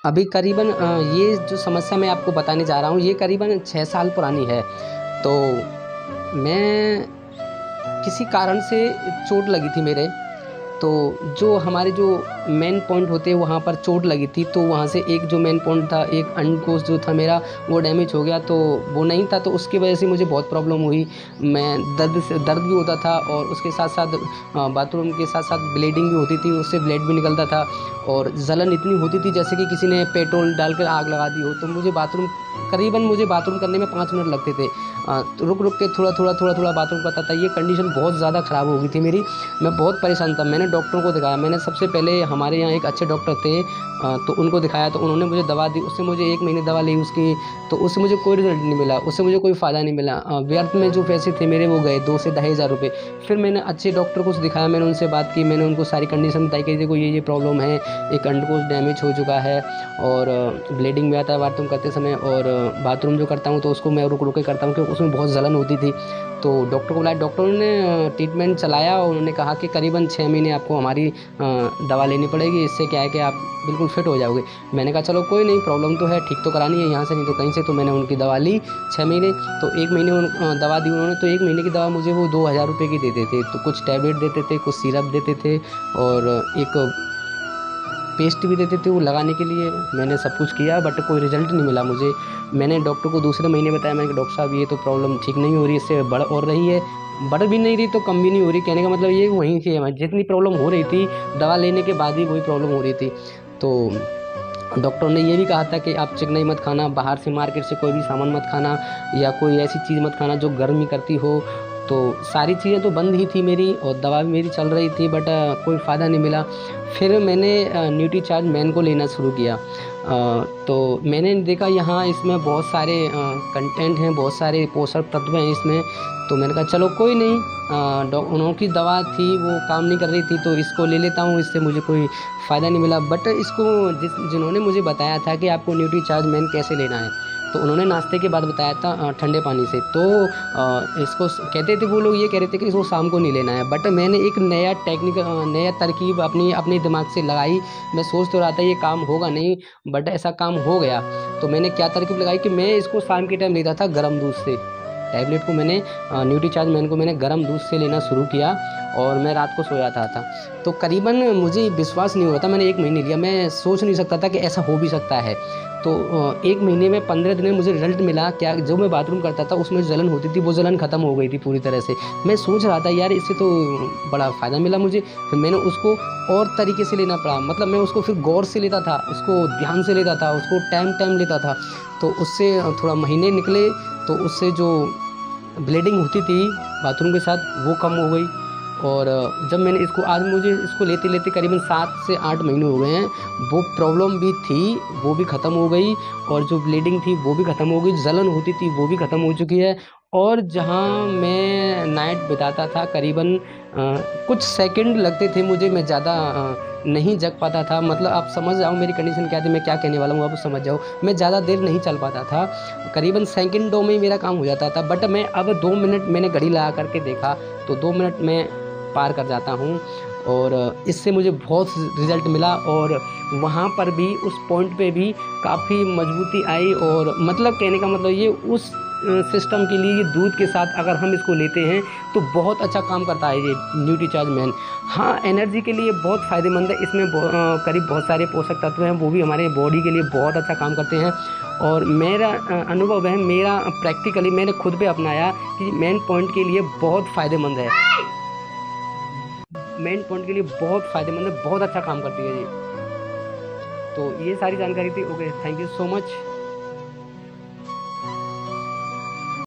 अभी करीबन ये जो समस्या मैं आपको बताने जा रहा हूँ ये करीबन 6 साल पुरानी है। तो मैं किसी कारण से चोट लगी थी मेरे, तो जो हमारे जो मेन पॉइंट होते हैं वहाँ पर चोट लगी थी, तो वहाँ से एक जो मेन पॉइंट था, एक अंडकोश जो था मेरा वो डैमेज हो गया, तो वो नहीं था, तो उसकी वजह से मुझे बहुत प्रॉब्लम हुई। मैं दर्द भी होता था और उसके साथ साथ बाथरूम के साथ साथ ब्लीडिंग भी होती थी, उससे ब्लड भी निकलता था और जलन इतनी होती थी जैसे कि किसी ने पेट्रोल डालकर आग लगा दी हो। तो मुझे बाथरूम करने में 5 मिनट लगते थे। तो रुक रुक के थोड़ा बाथरूम करता था। ये कंडीशन बहुत ज़्यादा ख़राब हो गई थी मेरी। मैं बहुत परेशान था। मैंने डॉक्टरों को दिखाया। मैंने सबसे पहले हमारे यहाँ एक अच्छे डॉक्टर थे, तो उनको दिखाया, तो उन्होंने मुझे दवा दी। उससे मुझे 1 महीने दवा ली उसकी, तो उससे मुझे कोई रिज़ल्ट नहीं मिला, उससे मुझे कोई फ़ायदा नहीं मिला। व्यर्थ में जो पैसे थे मेरे वो गए, 2 से ढाई हज़ार रुपये। फिर मैंने अच्छे डॉक्टर को दिखाया, मैंने उनसे बात की, मैंने उनको सारी कंडीशन बताई कि देखो ये प्रॉब्लम है, एक अंडकोश डैमेज हो चुका है और ब्लीडिंग भी आता है बाथरूम करते समय, और बाथरूम जो करता हूँ तो उसको मैं रुक रुक के करता हूँ क्योंकि उसमें बहुत जलन होती थी। तो डॉक्टर को बुलाया, डॉक्टरों ने ट्रीटमेंट चलाया और उन्होंने कहा कि करीबन 6 महीने आपको हमारी दवा लेनी पड़ेगी, इससे क्या है कि आप बिल्कुल फिट हो जाओगे। मैंने कहा चलो कोई नहीं, प्रॉब्लम तो है, ठीक तो करानी है यहाँ से नहीं तो कहीं से। तो मैंने उनकी दवा ली 6 महीने। तो 1 महीने दवा दी उन्होंने, तो 1 महीने की दवा मुझे वो 2,000 रुपये की देते थे। तो कुछ टैबलेट देते थे, कुछ सिरप देते थे और एक पेस्ट भी देते थे वो लगाने के लिए। मैंने सब कुछ किया बट कोई रिजल्ट नहीं मिला मुझे। मैंने डॉक्टर को दूसरे महीने बताया, मैंने कहा डॉक्टर साहब ये तो प्रॉब्लम ठीक नहीं हो रही, इससे बढ़ और रही है, बढ़ भी नहीं रही तो कम भी नहीं हो रही। कहने का मतलब ये वहीं से है, जितनी प्रॉब्लम हो रही थी दवा लेने के बाद भी वही प्रॉब्लम हो रही थी। तो डॉक्टर ने ये भी कहा था कि आप चिकनाई मत खाना, बाहर से मार्केट से कोई भी सामान मत खाना या कोई ऐसी चीज़ मत खाना जो गर्मी करती हो। तो सारी चीज़ें तो बंद ही थी मेरी और दवा भी मेरी चल रही थी बट कोई फ़ायदा नहीं मिला। फिर मैंने न्यूट्रीचार्ज मैन को लेना शुरू किया। तो मैंने देखा यहाँ इसमें बहुत सारे कंटेंट हैं, बहुत सारे पोषक तत्व हैं इसमें। तो मैंने कहा चलो कोई नहीं, उन्हों की दवा थी वो काम नहीं कर रही थी तो इसको ले लेता हूँ, इससे मुझे कोई फ़ायदा नहीं मिला। बट इसको जिन्होंने मुझे बताया था कि आपको न्यूट्रीचार्ज मैन कैसे लेना है, तो उन्होंने नाश्ते के बाद बताया था ठंडे पानी से। तो इसको कहते थे वो लोग, ये कह रहे थे कि इसको शाम को नहीं लेना है। बट मैंने एक नया टेक्निक, नया तरकीब अपने दिमाग से लगाई। मैं सोच तो रहा था ये काम होगा नहीं बट ऐसा काम हो गया। तो मैंने क्या तरकीब लगाई कि मैं इसको शाम के टाइम लेता था गर्म दूध से। टैबलेट को मैंने न्यूट्रीचार्ज मैन को मैंने गर्म दूध से लेना शुरू किया और मैं रात को सो जाता था। तो करीबन मुझे विश्वास नहीं हो रहा था, मैंने 1 महीने लिया, मैं सोच नहीं सकता था कि ऐसा हो भी सकता है। तो 1 महीने में 15 दिन में मुझे रिजल्ट मिला। क्या जो मैं बाथरूम करता था उसमें जलन होती थी वो जलन ख़त्म हो गई थी पूरी तरह से। मैं सोच रहा था यार इससे तो बड़ा फ़ायदा मिला मुझे। फिर मैंने उसको और तरीके से लेना पड़ा, मतलब मैं उसको फिर गौर से लेता था, उसको ध्यान से लेता था, उसको टाइम लेता था। तो उससे थोड़ा महीने निकले, तो उससे जो ब्लीडिंग होती थी बाथरूम के साथ वो कम हो गई। और जब मैंने इसको, आज मुझे इसको लेते लेते करीबन 7 से 8 महीने हो गए हैं। वो प्रॉब्लम भी थी वो भी ख़त्म हो गई और जो ब्लीडिंग थी वो भी ख़त्म हो गई, जलन होती थी वो भी ख़त्म हो चुकी है। और जहाँ मैं नाइट बिताता था करीबन कुछ सेकंड लगते थे मुझे, मैं ज़्यादा नहीं जग पाता था। मतलब आप समझ जाओ मेरी कंडीशन क्या थी, मैं क्या कहने वाला हूँ आप समझ जाओ। मैं ज़्यादा देर नहीं चल पाता था, करीबन सेकंडों में ही मेरा काम हो जाता था। बट मैं अब 2 मिनट मैंने घड़ी लगा करके देखा तो 2 मिनट में पार कर जाता हूँ। और इससे मुझे बहुत रिज़ल्ट मिला और वहाँ पर भी उस पॉइंट पे भी काफ़ी मजबूती आई। और मतलब कहने का मतलब ये उस सिस्टम के लिए, ये दूध के साथ अगर हम इसको लेते हैं तो बहुत अच्छा काम करता है ये न्यूट्रीचार्ज मैन। हाँ, एनर्जी के लिए बहुत फ़ायदेमंद है। इसमें करीब बहुत सारे पोषक तत्व हैं, वो भी हमारे बॉडी के लिए बहुत अच्छा काम करते हैं। और मेरा अनुभव है, मेरा प्रैक्टिकली मैंने खुद पे अपनाया कि मेन पॉइंट के लिए बहुत फ़ायदेमंद है, मेन पॉइंट के लिए बहुत फ़ायदेमंद है, बहुत अच्छा काम करती है ये। तो ये सारी जानकारी थी। Okay, thank you so much.